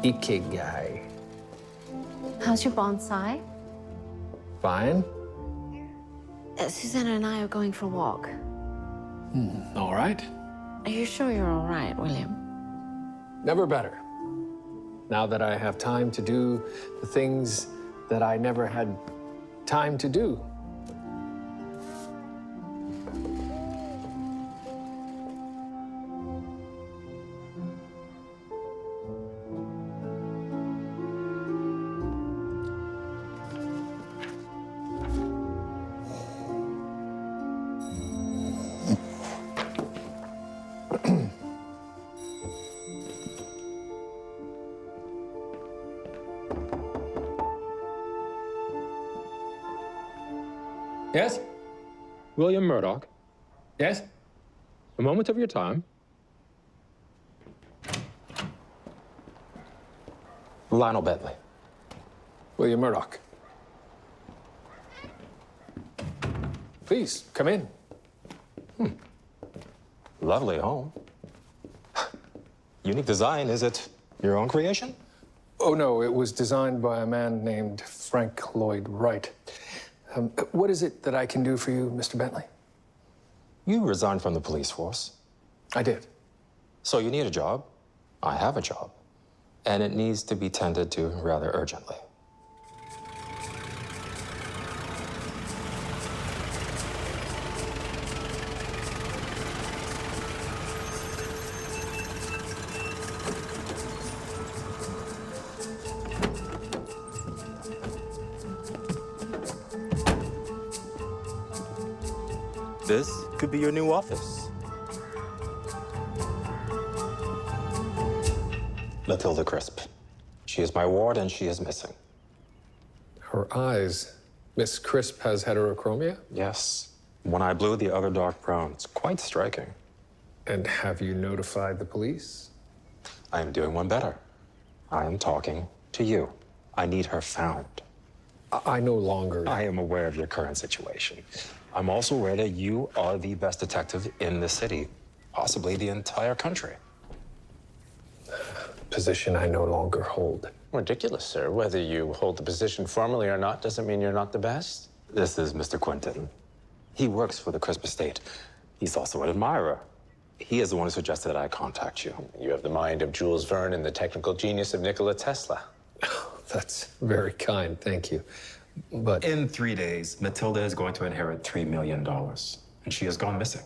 Ikigai. How's your bonsai? Fine. Susanna and I are going for a walk. All right. Are you sure you're all right, William? Never better. Now that I have time to do the things that I never had time to do. Yes? William Murdoch, Yes? a moment of your time. Lionel Bentley. William Murdoch. Please, come in. Lovely home. Unique design, is it your own creation? Oh, no, it was designed by a man named Frank Lloyd Wright. What is it that I can do for you, Mr. Bentley? You resigned from the police force. I did. So you need a job. I have a job. And it needs to be tended to rather urgently. This could be your new office. Matilda Crisp. She is my ward and she is missing. Her eyes. Miss Crisp has heterochromia? Yes. When I blew the other dark brown, it's quite striking. And have you notified the police? I am doing one better. I am talking to you. I need her found. I no longer... I am aware of your current situation. I'm also aware that you are the best detective in the city, possibly the entire country. Position I no longer hold. Ridiculous, sir. Whether you hold the position formally or not doesn't mean you're not the best. This is Mr. Quinton. He works for the Crisp estate. He's also an admirer. He is the one who suggested that I contact you. You have the mind of Jules Verne and the technical genius of Nikola Tesla. That's very kind, thank you. But... In 3 days, Matilda is going to inherit $3 million, and she has gone missing.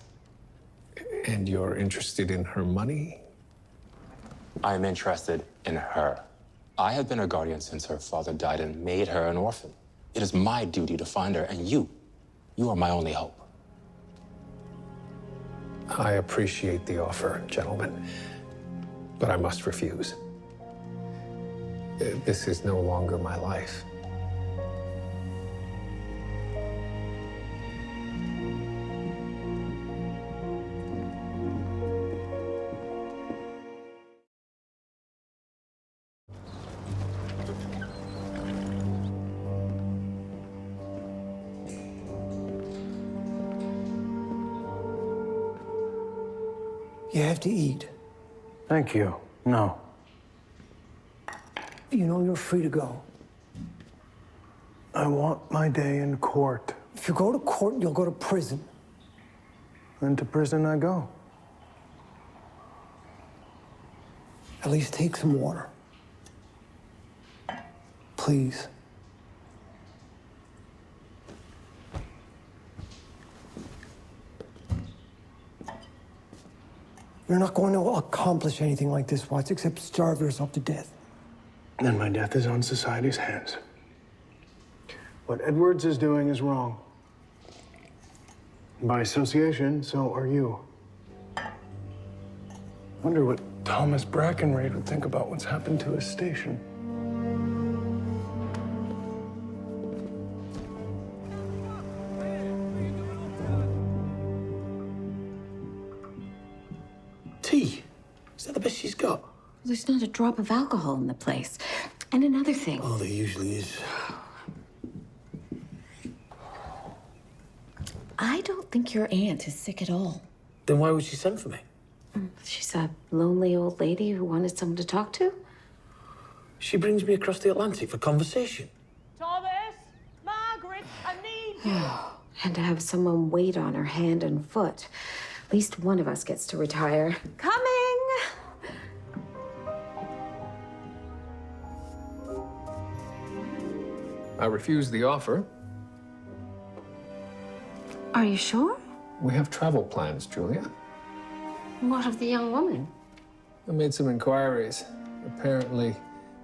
And you're interested in her money? I am interested in her. I have been her guardian since her father died and made her an orphan. It is my duty to find her, and you are my only hope. I appreciate the offer, gentlemen, but I must refuse. This is no longer my life. You have to eat. Thank you. No. You know you're free to go. I want my day in court. If you go to court, you'll go to prison. Then to prison I go. At least take some water. Please. You're not going to accomplish anything like this, Watts, except starve yourself to death. Then my death is on society's hands. What Edwards is doing is wrong. By association, so are you. Wonder what Thomas Brackenraid would think about what's happened to his station. Tea. Is that the best she's got? There's not a drop of alcohol in the place. And another thing. Oh, there usually is. I don't think your aunt is sick at all. Then why would she send for me? She's a lonely old lady who wanted someone to talk to. She brings me across the Atlantic for conversation. Thomas! Margaret, I need you! And to have someone wait on her hand and foot. At least one of us gets to retire. Coming! I refused the offer. Are you sure? We have travel plans, Julia. What of the young woman? I made some inquiries. Apparently,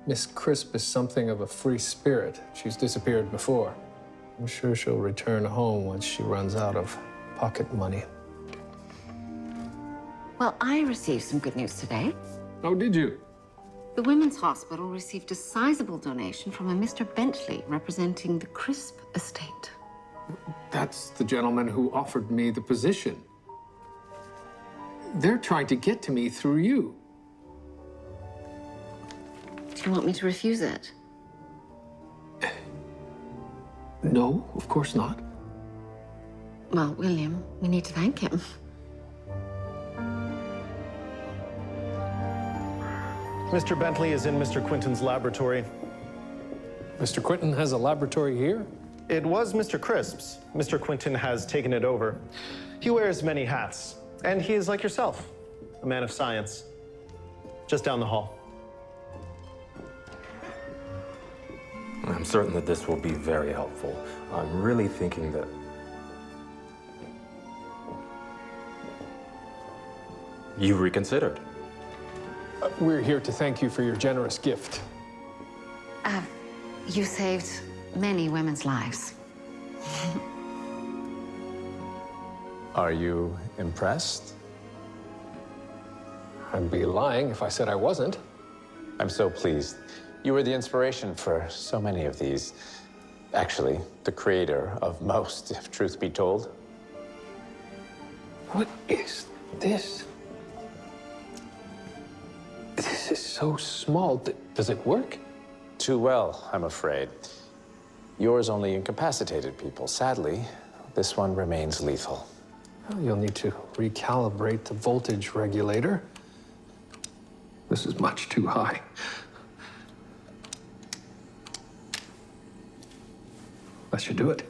Miss Crisp is something of a free spirit. She's disappeared before. I'm sure she'll return home once she runs out of pocket money. Well, I received some good news today. Oh, did you? The Women's Hospital received a sizable donation from a Mr. Bentley representing the Crisp estate. That's the gentleman who offered me the position. They're trying to get to me through you. Do you want me to refuse it? No, of course not. Well, William, we need to thank him. Mr. Bentley is in Mr. Quinton's laboratory. Mr. Quinton has a laboratory here? It was Mr. Crisp's. Mr. Quinton has taken it over. He wears many hats, and he is like yourself, a man of science. Just down the hall. I'm certain that this will be very helpful. I'm really thinking that... You've reconsidered. We're here to thank you for your generous gift. You saved many women's lives. Are you impressed? I'd be lying if I said I wasn't. I'm so pleased. You were the inspiration for so many of these. Actually, the creator of most, if truth be told. What is this? This is so small. Does it work? Too well, I'm afraid. Yours only incapacitated people. Sadly, this one remains lethal. Well, you'll need to recalibrate the voltage regulator. This is much too high. That should do it.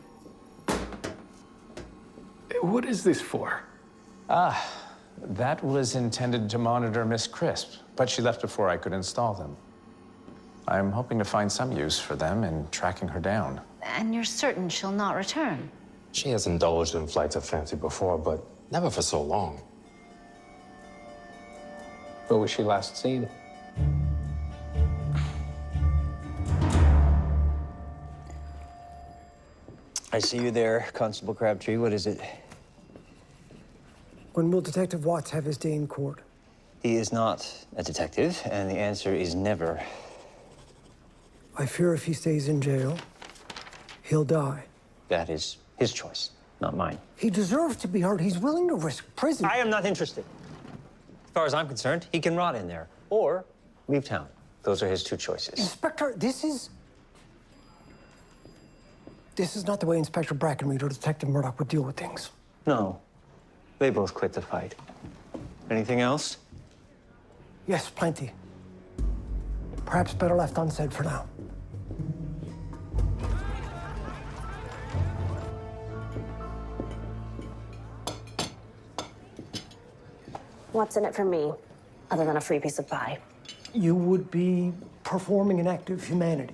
What is this for? That was intended to monitor Miss Crisp, but she left before I could install them. I'm hoping to find some use for them in tracking her down. And you're certain she'll not return? She has indulged in flights of fancy before, but never for so long. Where was she last seen? I see you there, Constable Crabbtree. What is it? When will Detective Watts have his day in court? He is not a detective, and the answer is never. I fear if he stays in jail, he'll die. That is his choice, not mine. He deserves to be hurt. He's willing to risk prison. I am not interested. As far as I'm concerned, he can rot in there or leave town. Those are his two choices. Inspector, this is not the way Inspector Brackenreed or Detective Murdoch would deal with things. No. They both quit the fight. Anything else? Yes, plenty. Perhaps better left unsaid for now. What's in it for me, other than a free piece of pie? You would be performing an act of humanity.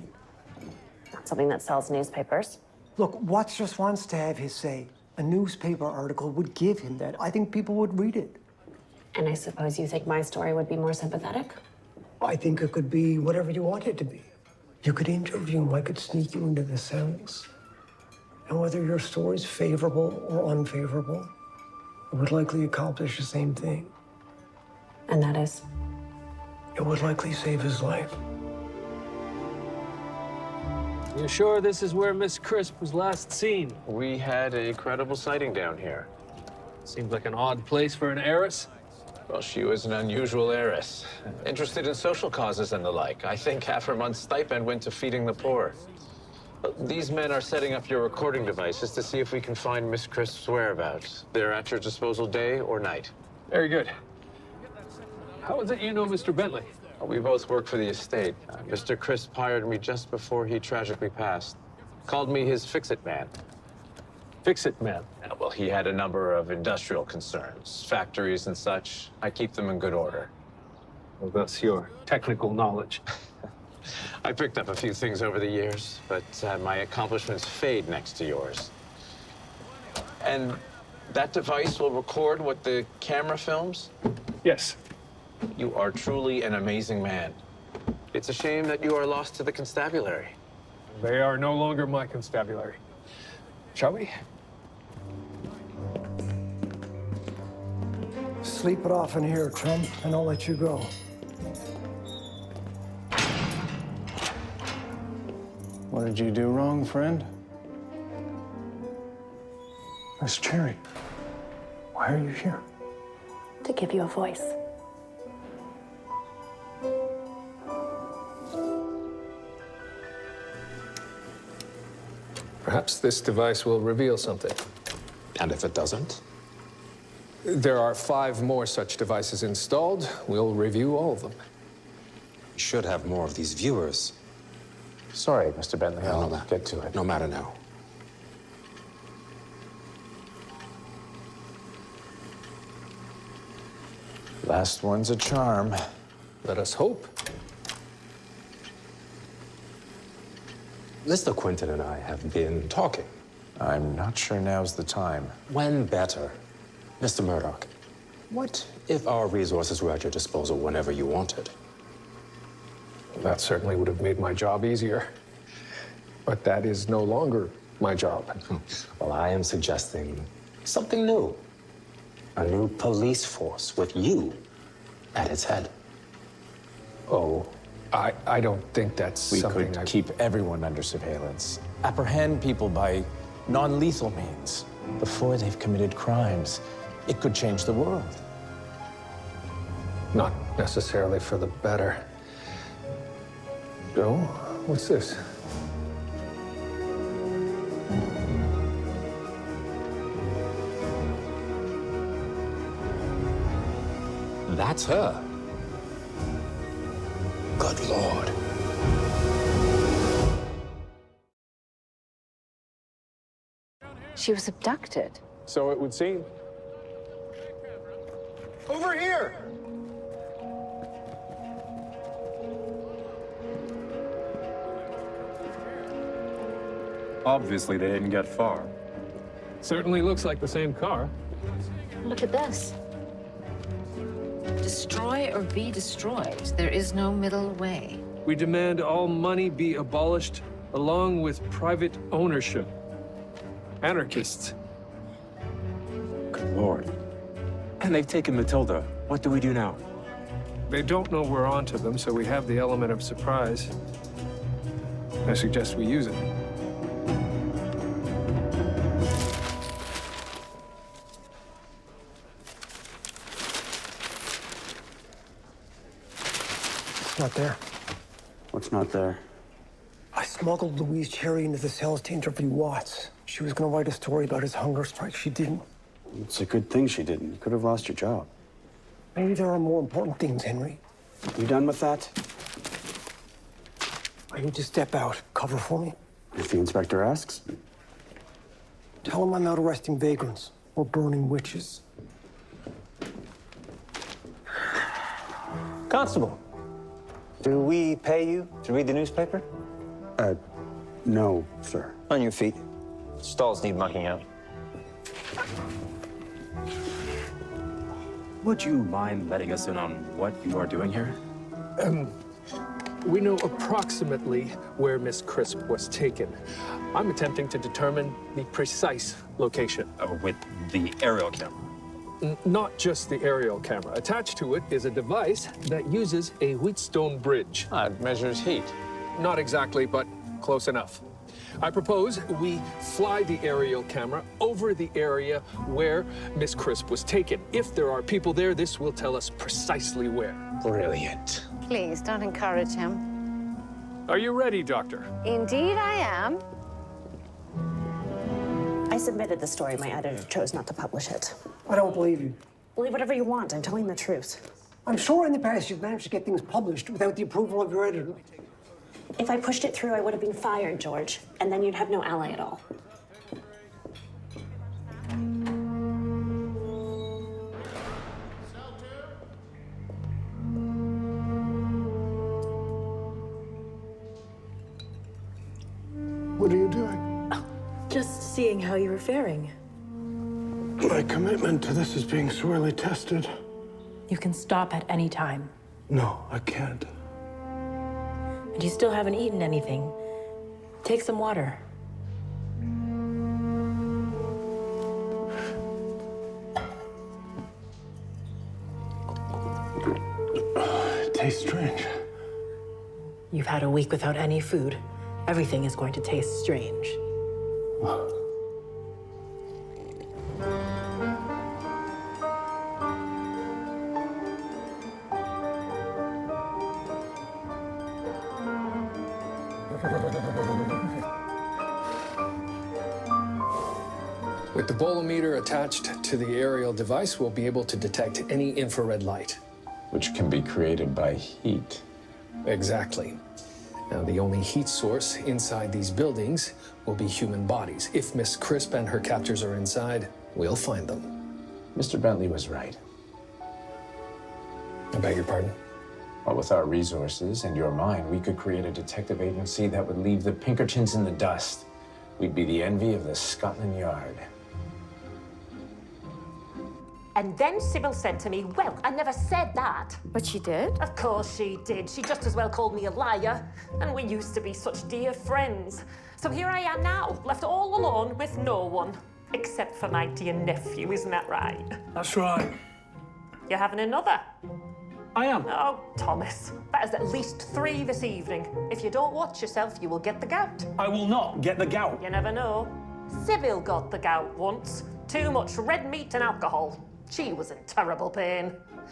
Not something that sells newspapers. Look, Watts just wants to have his say. A newspaper article would give him that. I think people would read it. And I suppose you think my story would be more sympathetic? I think it could be whatever you want it to be. You could interview him. I could sneak you into the cells. And whether your story's favorable or unfavorable, it would likely accomplish the same thing. And that is? It would likely save his life. You sure this is where Miss Crisp was last seen? We had a credible sighting down here. Seems like an odd place for an heiress. Well, she was an unusual heiress, interested in social causes and the like. I think half her month's stipend went to feeding the poor. These men are setting up your recording devices to see if we can find Miss Crisp's whereabouts. They're at your disposal day or night. Very good. How is it you know Mr. Bentley? We both work for the estate. Mr. Crisp hired me just before he tragically passed. Called me his fix-it man. Fix-it man? Well, he had a number of industrial concerns, factories and such. I keep them in good order. Well, that's your technical knowledge. I picked up a few things over the years, but my accomplishments fade next to yours. And that device will record what the camera films? Yes. You are truly an amazing man. It's a shame that you are lost to the constabulary. They are no longer my constabulary. Shall we? Sleep it off in here, chum, and I'll let you go. What did you do wrong, friend? Miss Cherry, why are you here? To give you a voice. Perhaps this device will reveal something. And if it doesn't? There are 5 more such devices installed. We'll review all of them. We should have more of these viewers. Sorry, Mr. Bentley. I'll No, get to it. No matter now. Last one's a charm. Let us hope. Mr. Quintin and I have been talking. I'm not sure now's the time. When better? Mr. Murdoch, what if our resources were at your disposal whenever you wanted? That certainly would have made my job easier. But that is no longer my job. Well, I am suggesting something new. A new police force with you at its head. Oh, I don't think that's something We could keep everyone under surveillance. Apprehend people by non-lethal means before they've committed crimes. It could change the world. Not necessarily for the better. Oh, what's this? That's her. Good Lord. She was abducted. So it would seem. Over here! Obviously, they didn't get far. Certainly looks like the same car. Look at this. Destroy or be destroyed. There is no middle way. We demand all money be abolished along with private ownership. Anarchists. Good Lord. And they've taken Matilda. What do we do now? They don't know we're onto them, so we have the element of surprise. I suggest we use it. It's not there. What's not there? I smuggled Louise Cherry into the cells to interview Gουάτς. She was going to write a story about his hunger strike. She didn't. It's a good thing she didn't. You could have lost your job. Maybe there are more important things, Henry. You done with that? I need to step out. Cover for me. If the inspector asks. Tell him I'm out arresting vagrants or burning witches. Constable, do we pay you to read the newspaper? No, sir. On your feet. Stalls need mucking out. Would you mind letting us in on what you are doing here? We know approximately where Miss Crisp was taken. I'm attempting to determine the precise location. With the aerial camera. Not just the aerial camera. Attached to it is a device that uses a Wheatstone bridge. It measures heat. Not exactly, but close enough. I propose we fly the aerial camera over the area where Miss Crisp was taken. If there are people there, this will tell us precisely where. Brilliant. Please, don't encourage him. Are you ready, Doctor? Indeed, I am. I submitted the story. My editor chose not to publish it. I don't believe you. Believe whatever you want. I'm telling the truth. I'm sure in the past you've managed to get things published without the approval of your editor. If I pushed it through, I would have been fired, George, and then you'd have no ally at all. What are you doing? Oh, just seeing how you were faring. My commitment to this is being sorely tested. You can stop at any time. No, I can't. And you still haven't eaten anything. Take some water. It tastes strange. You've had a week without any food. Everything is going to taste strange. With the bolometer attached to the aerial device, we'll be able to detect any infrared light. Which can be created by heat. Exactly. Now, the only heat source inside these buildings will be human bodies. If Miss Crisp and her captors are inside, we'll find them. Mr. Bentley was right. I beg your pardon? Well, with our resources and your mind, we could create a detective agency that would leave the Pinkertons in the dust. We'd be the envy of the Scotland Yard. And then Sybil said to me, well, I never said that. But she did? Of course she did. She just as well called me a liar. And we used to be such dear friends. So here I am now, left all alone with no one. Except for my dear nephew, isn't that right? That's right. You're having another? I am. Oh, Thomas, that is at least 3 this evening. If you don't watch yourself, you will get the gout. I will not get the gout. You never know. Sybil got the gout once. Too much red meat and alcohol. She was in terrible pain.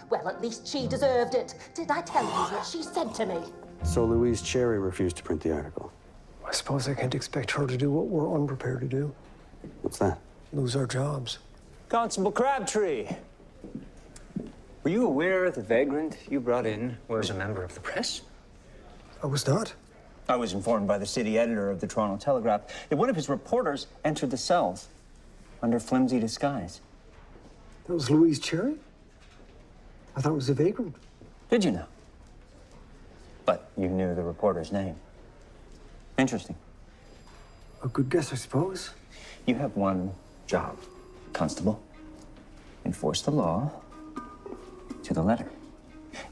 Well, at least she deserved it. Did I tell you what she said to me? So Louise Cherry refused to print the article. I suppose I can't expect her to do what we're unprepared to do. What's that? Lose our jobs. Constable Crabbtree, were you aware the vagrant you brought in was a member of the press? I was not. I was informed by the city editor of the Toronto Telegraph that one of his reporters entered the cells under flimsy disguise. That was Louise Cherry? I thought it was a vagrant. Did you know? But you knew the reporter's name. Interesting. A good guess, I suppose. You have one job, Constable. Enforce the law to the letter.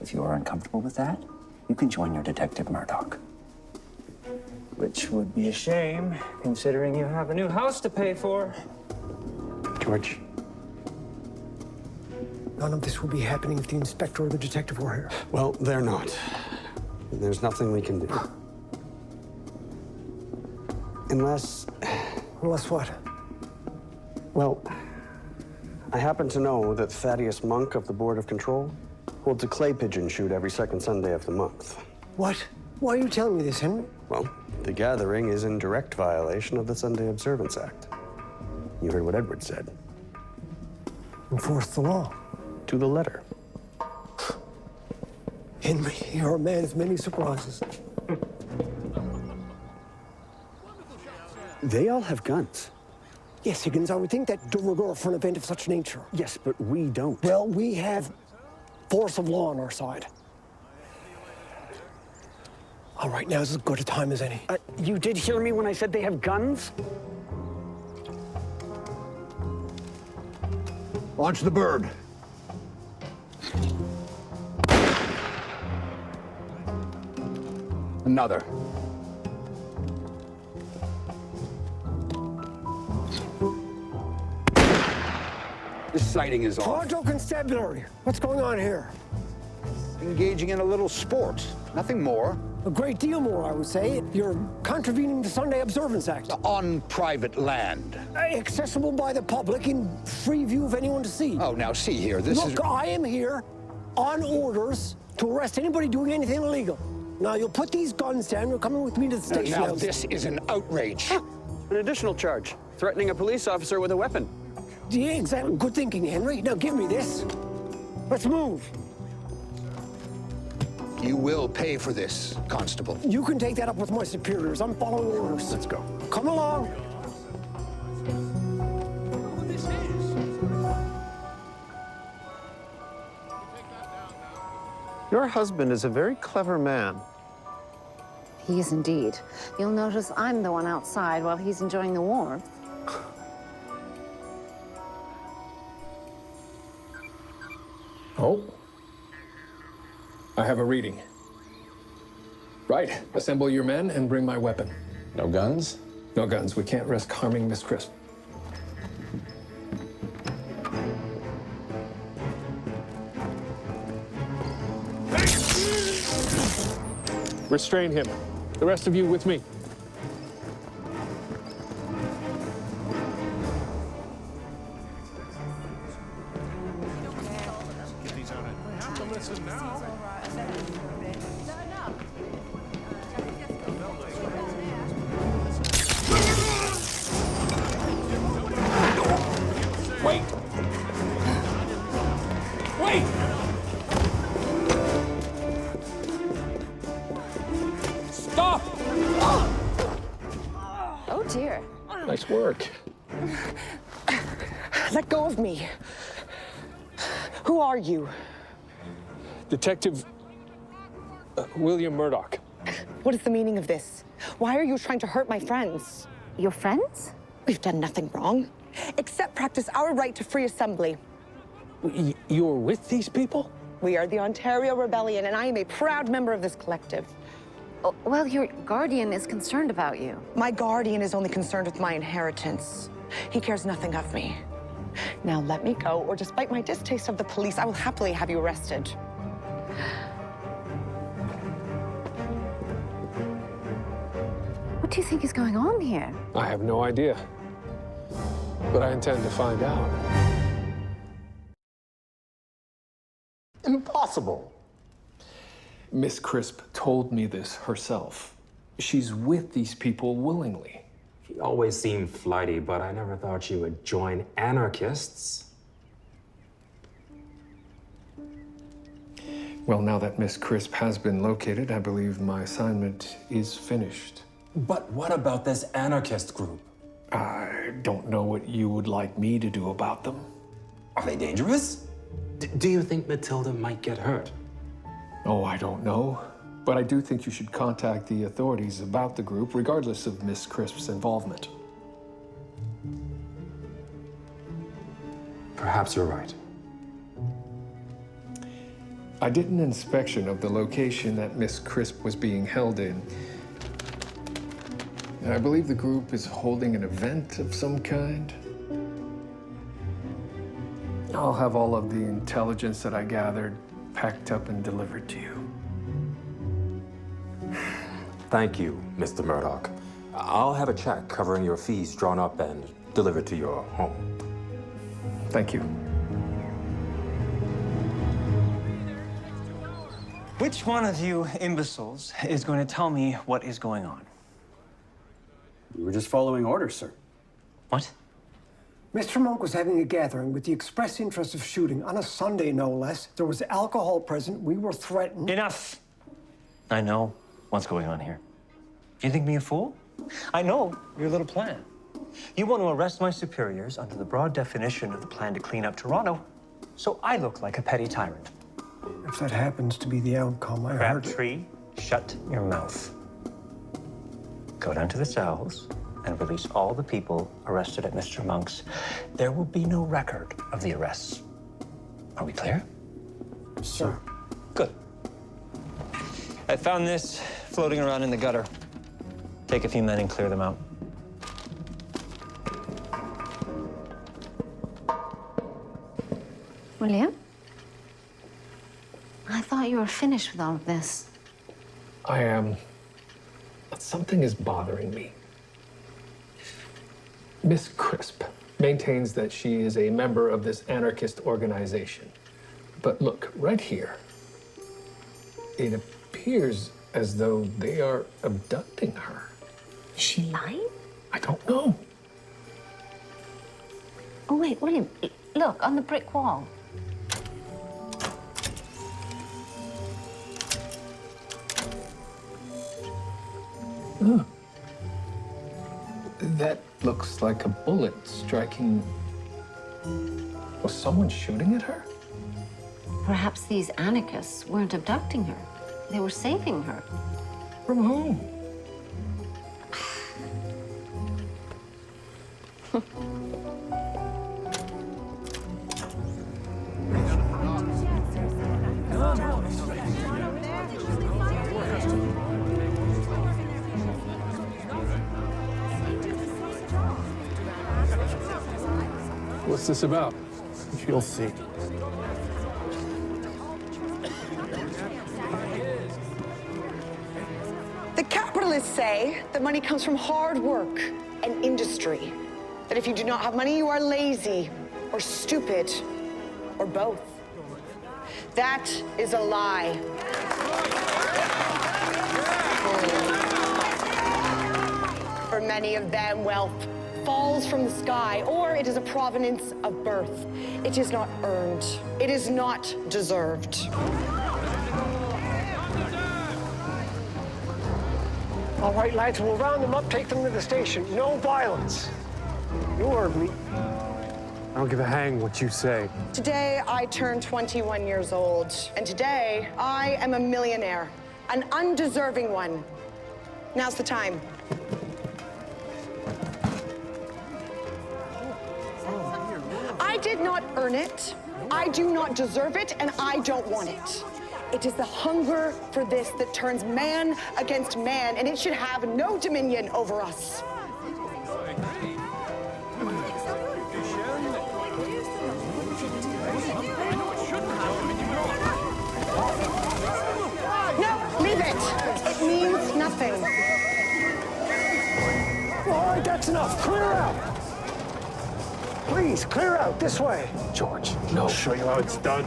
If you are uncomfortable with that, you can join your detective Μέρντοχ. Which would be a shame, considering you have a new house to pay for. George. None of this would be happening if the inspector or the detective were here. Well, they're not. There's nothing we can do. Unless... Unless what? Well, I happen to know that Thaddeus Monk of the Board of Control holds a clay pigeon shoot every second Sunday of the month. What? Why are you telling me this, Henry? Well, the gathering is in direct violation of the Sunday Observance Act. You heard what Edward said. Enforce the law. To the letter. Henry, you're a man of many surprises. They all have guns. Yes, Higgins, I would think that de rigueur for an event of such nature. Yes, but we don't. Well, we have force of law on our side. All right, now's as good a time as any. You did hear me when I said they have guns? Launch the bird. Another. This sighting is off. Toronto Constabulary, what's going on here? Engaging in a little sport, nothing more. A great deal more, I would say. You're contravening the Sunday Observance Act. On private land. Accessible by the public in free view of anyone to see. Oh, now see here, this is... Look, I am here on orders to arrest anybody doing anything illegal. Now, you'll put these guns down. You're coming with me to the station Now, house. this is an outrage. An additional charge, threatening a police officer with a weapon. Yeah, exactly. Good thinking, Henry. Now, give me this. Let's move. You will pay for this, Constable. You can take that up with my superiors. I'm following orders. Let's go. Come along. Your husband is a very clever man. He is indeed. You'll notice I'm the one outside while he's enjoying the warmth. Oh. I have a reading. Right. Assemble your men and bring my weapon. No guns? No guns. We can't risk harming Miss Crisp. Restrain him. The rest of you with me. Wait! Wait! Stop! Oh, dear. Nice work. Let go of me. Who are you? Detective William Murdoch. What is the meaning of this? Why are you trying to hurt my friends? Your friends? We've done nothing wrong, except practice our right to free assembly. You're with these people? We are the Ontario Rebellion, and I am a proud member of this collective. Oh, well, your guardian is concerned about you. My guardian is only concerned with my inheritance. He cares nothing of me. Now let me go, or despite my distaste of the police, I will happily have you arrested. What do you think is going on here? I have no idea. But I intend to find out. Impossible. Miss Crisp told me this herself. She's with these people willingly. She always seemed flighty, but I never thought she would join anarchists. Well, now that Miss Crisp has been located, I believe my assignment is finished. But what about this anarchist group? I don't know what you would like me to do about them. Are they dangerous? Do you think Matilda might get hurt? Oh, I don't know. But I do think you should contact the authorities about the group, regardless of Miss Crisp's involvement. Perhaps you're right. I did an inspection of the location that Miss Crisp was being held in. And I believe the group is holding an event of some kind. I'll have all of the intelligence that I gathered packed up and delivered to you. Thank you, Mr. Murdoch. I'll have a check covering your fees drawn up and delivered to your home. Thank you. Which one of you imbeciles is going to tell me what is going on? We were just following orders, sir. What? Mr. Monk was having a gathering with the express interest of shooting on a Sunday, no less. There was alcohol present. We were threatened. Enough! I know what's going on here. You think me a fool? I know your little plan. You want to arrest my superiors under the broad definition of the plan to clean up Toronto, so I look like a petty tyrant. If that happens to be the outcome, I heard... Crabbtree, shut your mouth. Go down to the cells and release all the people arrested at Mr. Monk's. There will be no record of the arrests. Are we clear? Sir. Good. I found this floating around in the gutter. Take a few men and clear them out. William? I thought you were finished with all of this. I am. But something is bothering me. Miss Crisp maintains that she is a member of this anarchist organization. But look, right here, it appears as though they are abducting her. Is she lying? I don't know. Oh, wait, William, look, on the brick wall. Huh. That looks like a bullet striking... Was someone shooting at her? Perhaps these anarchists weren't abducting her. They were saving her. From whom? What's this about? You'll see. The capitalists say that money comes from hard work and industry. That if you do not have money, you are lazy or stupid or both. That is a lie. For many of them, wealth falls from the sky, or it is a provenance of birth. It is not earned. It is not deserved. All right, lads, we'll round them up, take them to the station. No violence. You heard me. I don't give a hang what you say. Today, I turn 21 years old, and today, I am a millionaire, an undeserving one. Now's the time. I did not earn it, I do not deserve it, and I don't want it. It is the hunger for this that turns man against man, and it should have no dominion over us. No, leave it. It means nothing. All right, that's enough. Clear out. Please, clear out this way. George, no. I'll show you how it's done.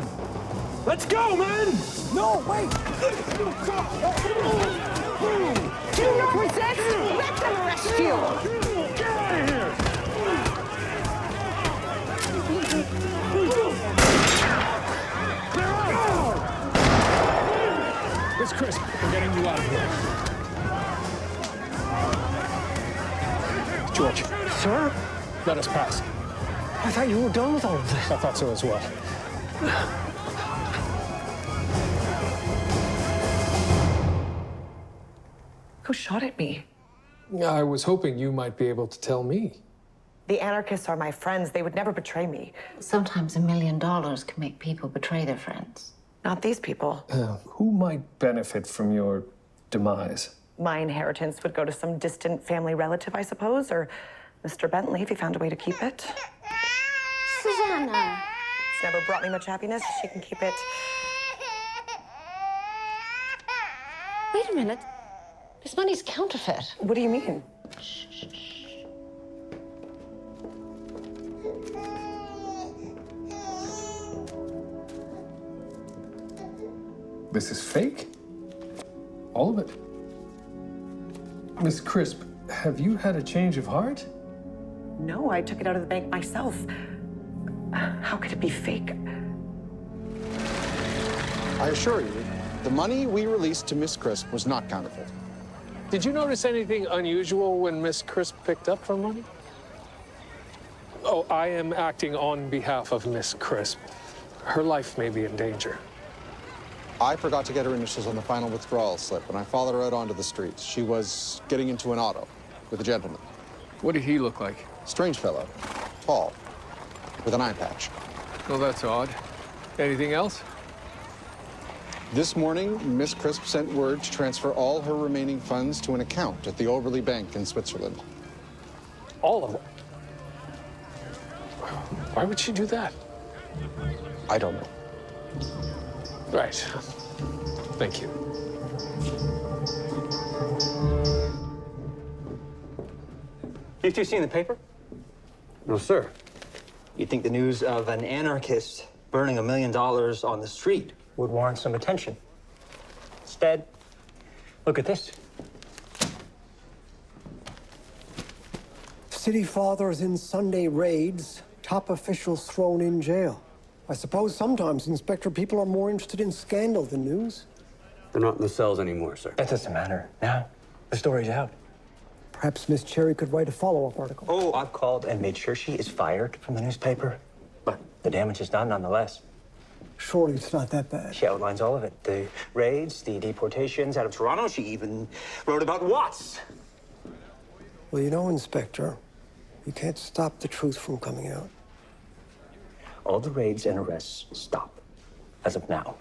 Let's go, man! No, wait. Do not resist. Let them arrest you. Get out of here! Clear out! Miss Crisp, we're getting you out of here. George. Sir? Let us pass. I thought you were done with all of this. I thought so as well. Who shot at me? I was hoping you might be able to tell me. The anarchists are my friends. They would never betray me. Sometimes $1 million can make people betray their friends. Not these people. Who might benefit from your demise? My inheritance would go to some distant family relative, I suppose, or Mr. Bentley, if he found a way to keep it. Susanna. It's never brought me much happiness. She can keep it. Wait a minute. This money's counterfeit. What do you mean? This is fake? All of it? Miss Crisp, have you had a change of heart? No, I took it out of the bank myself. How could it be fake? I assure you, the money we released to Miss Crisp was not counterfeit. Did you notice anything unusual when Miss Crisp picked up her money? Oh, I am acting on behalf of Miss Crisp. Her life may be in danger. I forgot to get her initials on the final withdrawal slip, and I followed her out onto the streets. She was getting into an auto with a gentleman. What did he look like? Strange fellow, tall, with an eye patch. Well, that's odd. Anything else? This morning, Miss Crisp sent word to transfer all her remaining funds to an account at the Oberly Bank in Switzerland. All of them? Why would she do that? I don't know. Right. Thank you. You two seen the paper? No, sir. You'd think the news of an anarchist burning $1 million on the street would warrant some attention. Instead, look at this. City fathers in Sunday raids, top officials thrown in jail. I suppose sometimes, Inspector, people are more interested in scandal than news. They're not in the cells anymore, sir. That doesn't matter. Now, the story's out. Perhaps Miss Cherry could write a follow-up article. Oh, I've called and made sure she is fired from the newspaper. But the damage is done nonetheless. Surely it's not that bad. She outlines all of it. The raids, the deportations out of Toronto. She even wrote about Watts. Well, you know, Inspector, you can't stop the truth from coming out. All the raids and arrests stop, as of now.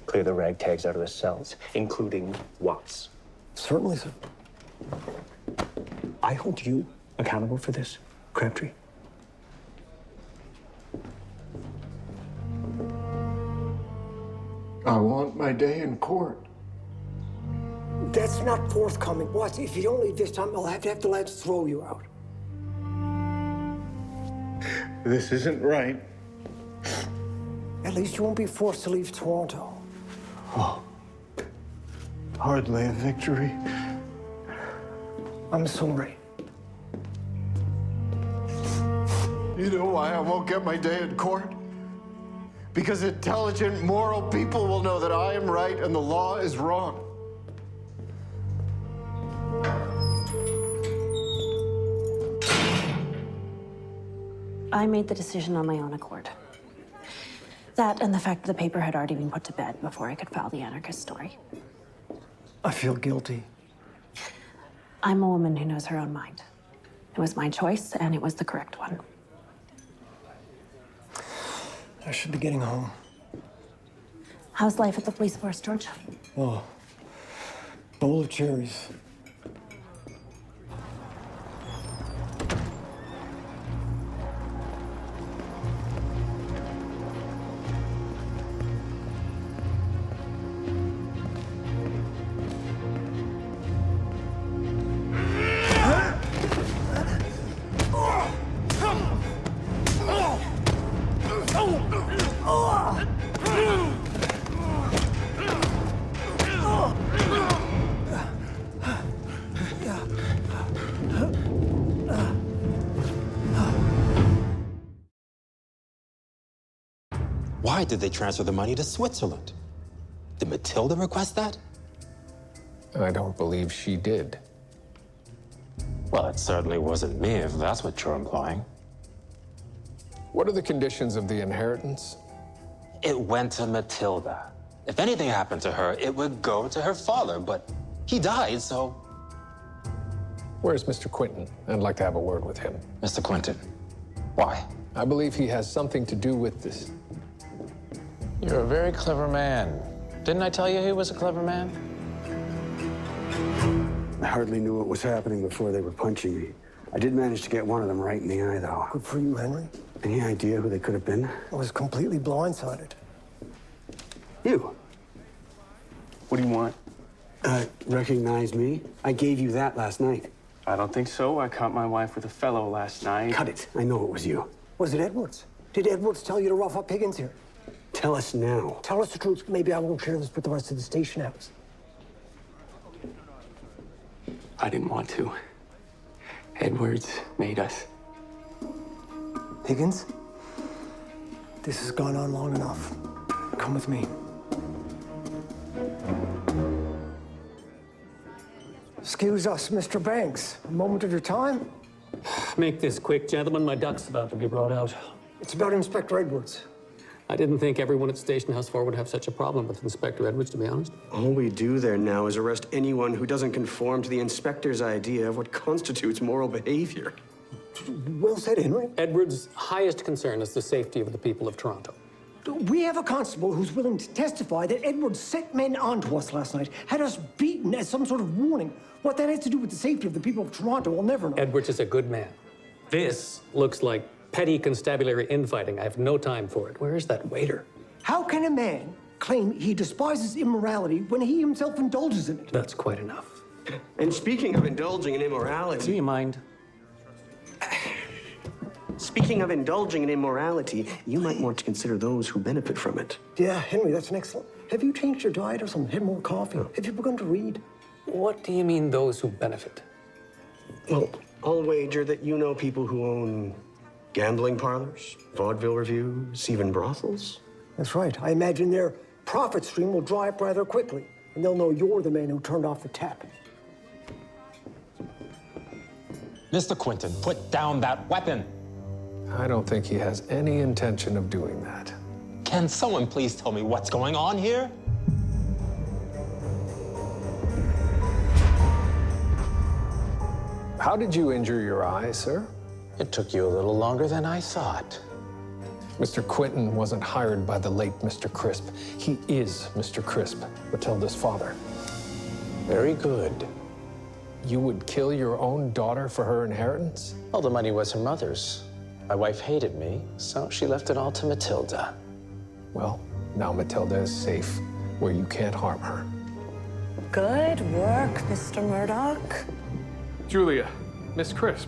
Clear the rag tags out of the cells, including Watts. Certainly, sir. I hold you accountable for this, Krábtri. I want my day in court. That's not forthcoming. Watts, if you don't leave this time, I'll have the lads throw you out. This isn't right. At least you won't be forced to leave Toronto. Oh, hardly a victory. I'm sorry. You know why I won't get my day in court? Because intelligent, moral people will know that I am right and the law is wrong. I made the decision on my own accord. That and the fact that the paper had already been put to bed before I could file the anarchist story. I feel guilty. I'm a woman who knows her own mind. It was my choice, and it was the correct one. I should be getting home. How's life at the police force, George? Oh, bowl of cherries. Why did they transfer the money to Switzerland? Did Matilda request that? I don't believe she did. Well, it certainly wasn't me, if that's what you're implying. What are the conditions of the inheritance? It went to Matilda. If anything happened to her, it would go to her father, but he died, so... Where's Mr. Quinton? I'd like to have a word with him. Mr. Quinton? Why? I believe he has something to do with this. You're a very clever man. Didn't I tell you he was a clever man? I hardly knew what was happening before they were punching me. I did manage to get one of them right in the eye, though. Good for you, Henry. Any idea who they could have been? I was completely blindsided. You. What do you want? Recognize me? I gave you that last night. I don't think so. I caught my wife with a fellow last night. Cut it. I know it was you. Was it Edwards? Did Edwards tell you to rough up Híggins here? Tell us now. Tell us the truth. Maybe I won't share this with the rest of the station house. I didn't want to. Edwards made us. Híggins, this has gone on long enough. Come with me. Excuse us, Mr. Banks. A moment of your time? Make this quick, gentlemen. My duck's about to be brought out. It's about Inspector Edwards. I didn't think everyone at Station House 4 would have such a problem with Inspector Edwards, to be honest. All we do there now is arrest anyone who doesn't conform to the inspector's idea of what constitutes moral behavior. Well said, Henry. Edwards' highest concern is the safety of the people of Toronto. We have a constable who's willing to testify that Edwards sent men onto us last night, had us beaten as some sort of warning. What that has to do with the safety of the people of Toronto, we'll never know. Edwards is a good man. This looks like petty constabulary infighting. I have no time for it. Where is that waiter? How can a man claim he despises immorality when he himself indulges in it? That's quite enough. And speaking of indulging in immorality... Do you mind? Speaking of indulging in immorality, you might want to consider those who benefit from it. Yeah, Henry, that's an excellent... Have you changed your diet or something? Had more coffee? Have you begun to read? What do you mean, those who benefit? Well, I'll wager that you know people who own gambling parlors, vaudeville reviews, even brothels. That's right. I imagine their profit stream will dry up rather quickly, and they'll know you're the man who turned off the tap. Mr. Quinton, put down that weapon. I don't think he has any intention of doing that. Can someone please tell me what's going on here? How did you injure your eye, sir? It took you a little longer than I thought. Mr. Quinton wasn't hired by the late Mr. Crisp. He is Mr. Crisp, Matilda's father. Very good. You would kill your own daughter for her inheritance? All the money was her mother's. My wife hated me, so she left it all to Matilda. Well, now Matilda is safe, where you can't harm her. Good work, Mr. Murdoch. Julia, Miss Crisp.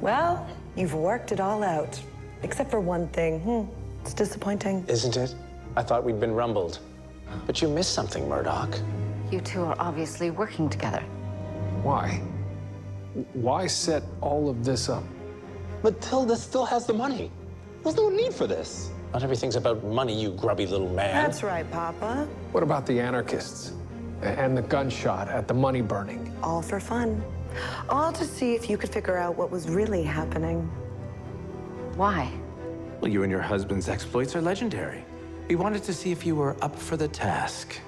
Well, you've worked it all out. Except for one thing. It's disappointing. Isn't it? I thought we'd been rumbled. But you missed something, Murdoch. You two are obviously working together. Why? Why set all of this up? Matilda still has the money. There's no need for this. Not everything's about money, you grubby little man. That's right, Papa. What about the anarchists? And the gunshot at the money burning? All for fun. All to see if you could figure out what was really happening. Why? Well, you and your husband's exploits are legendary. We wanted to see if you were up for the task.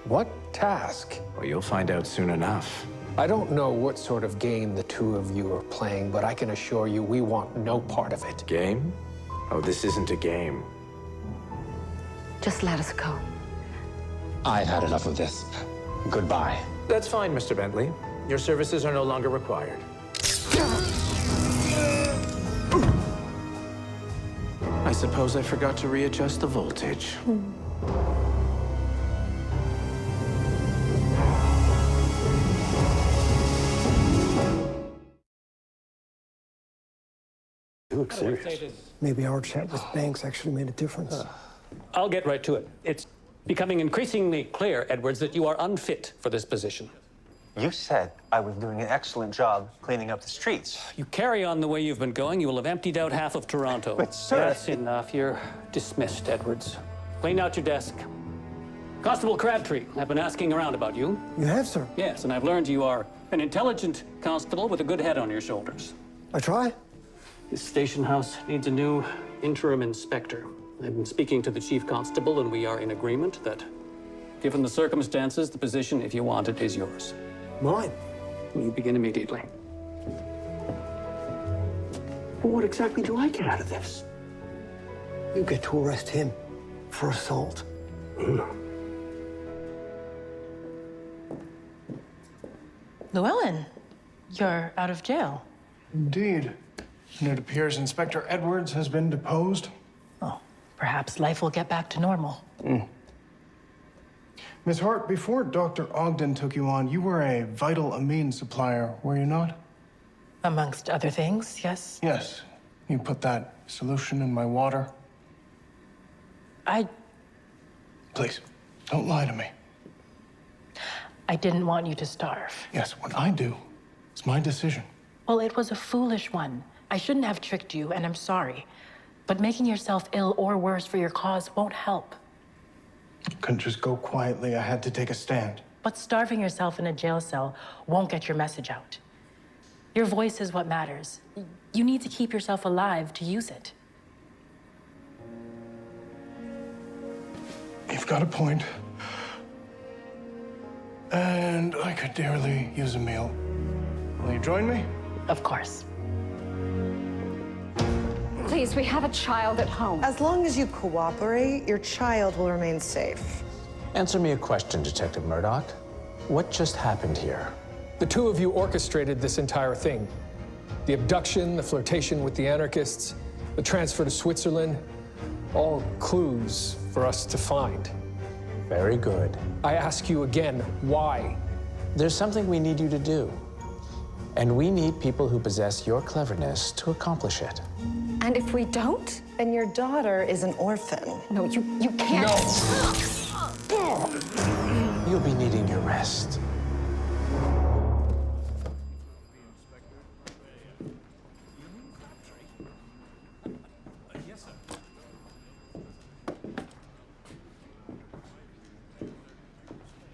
What task? Well, you'll find out soon enough. I don't know what sort of game the two of you are playing, but I can assure you we want no part of it. Game? Oh, this isn't a game. Just let us go. I've had enough of this. Goodbye. That's fine, Mr. Bentley. Your services are no longer required. I suppose I forgot to readjust the voltage. You look serious. Maybe our chat with Banks actually made a difference. I'll get right to it. It's becoming increasingly clear, Edwards, that you are unfit for this position. You said I was doing an excellent job cleaning up the streets. You carry on the way you've been going, you will have emptied out half of Toronto. But, sir... That's enough. You're dismissed, Edwards. Clean out your desk. Constable Crabbtree, I've been asking around about you. You have, sir? Yes, and I've learned you are an intelligent constable with a good head on your shoulders. I try. This station house needs a new interim inspector. I've been speaking to the chief constable, and we are in agreement that, given the circumstances, the position, if you want it, is yours. Mine? You begin immediately. But what exactly do I get out of this? You get to arrest him for assault. Llewellyn, you're out of jail. Indeed. And it appears Inspector Edwards has been deposed. Oh, perhaps life will get back to normal. Miss Hart, before Dr. Ogden took you on, you were a vital amine supplier, were you not? Amongst other things, yes? Yes. You put that solution in my water. Please, don't lie to me. I didn't want you to starve. Yes, what I do, it's my decision. Well, it was a foolish one. I shouldn't have tricked you, and I'm sorry. But making yourself ill or worse for your cause won't help. Couldn't just go quietly. I had to take a stand. But starving yourself in a jail cell won't get your message out. Your voice is what matters. You need to keep yourself alive to use it. You've got a point. And I could dearly use a meal. Will you join me? Of course. Please, we have a child at home. As long as you cooperate, your child will remain safe. Answer me a question, Detective Murdoch. What just happened here? The two of you orchestrated this entire thing. The abduction, the flirtation with the anarchists, the transfer to Switzerland, all clues for us to find. Very good. I ask you again, why? There's something we need you to do. And we need people who possess your cleverness to accomplish it. And if we don't, then your daughter is an orphan. No, you can't. No. You'll be needing your rest.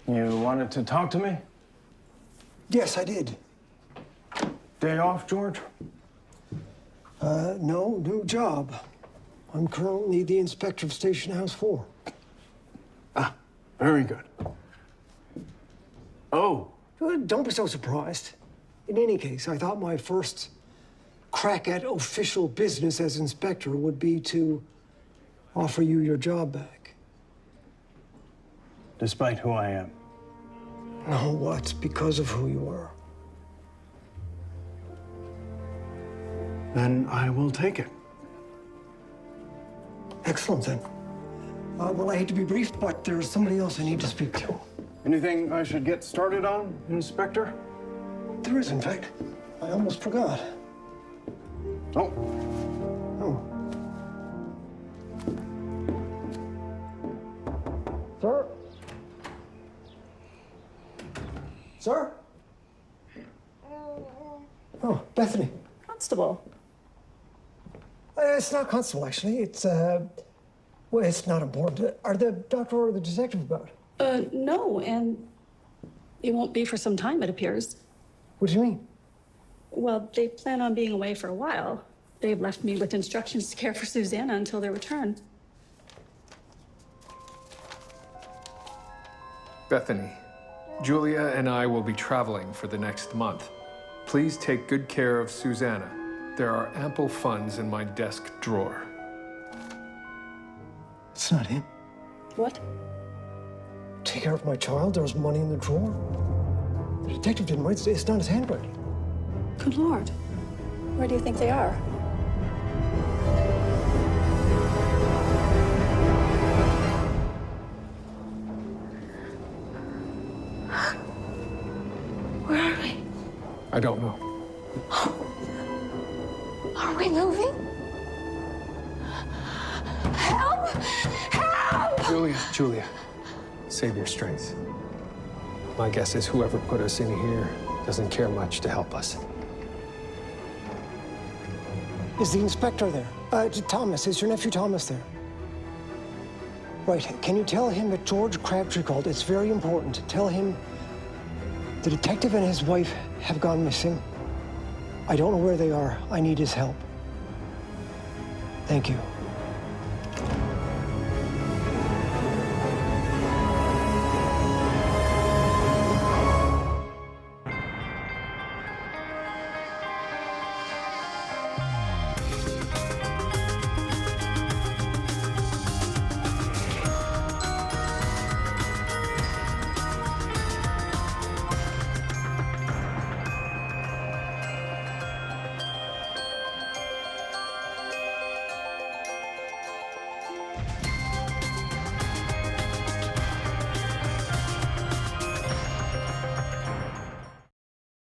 You wanted to talk to me? Yes, I did. Day off, George? No, new job. I'm currently the inspector of Station House 4. Ah, very good. Oh. Don't be so surprised. In any case, I thought my first crack at official business as inspector would be to offer you your job back. Despite who I am. No, what? Because of who you are. Then I will take it. Excellent, then. Well, I hate to be brief, but there's somebody else I need to speak to. Anything I should get started on, Inspector? There is, in fact. I almost forgot. Oh. Oh. Sir? Sir? Oh, Bethany. Constable. It's not constable, actually. It's, well, it's not important. Are the doctor or the detective about? No, and it won't be for some time, it appears. What do you mean? Well, they plan on being away for a while. They've left me with instructions to care for Susanna until their return. Bethany, Julia and I will be traveling for the next month. Please take good care of Susanna. There are ample funds in my desk drawer. It's not him. What? Take care of my child. There was money in the drawer. The detective didn't write it. It's not his handwriting. Good Lord. Where do you think they are? Where are we? I don't know. Are we moving? Help! Help! Julia, save your strength. My guess is whoever put us in here doesn't care much to help us. Is the inspector there? Thomas, is your nephew Thomas there? Right, can you tell him that George Crabbtree called? It's very important. Tell him the detective and his wife have gone missing. I don't know where they are. I need his help. Thank you.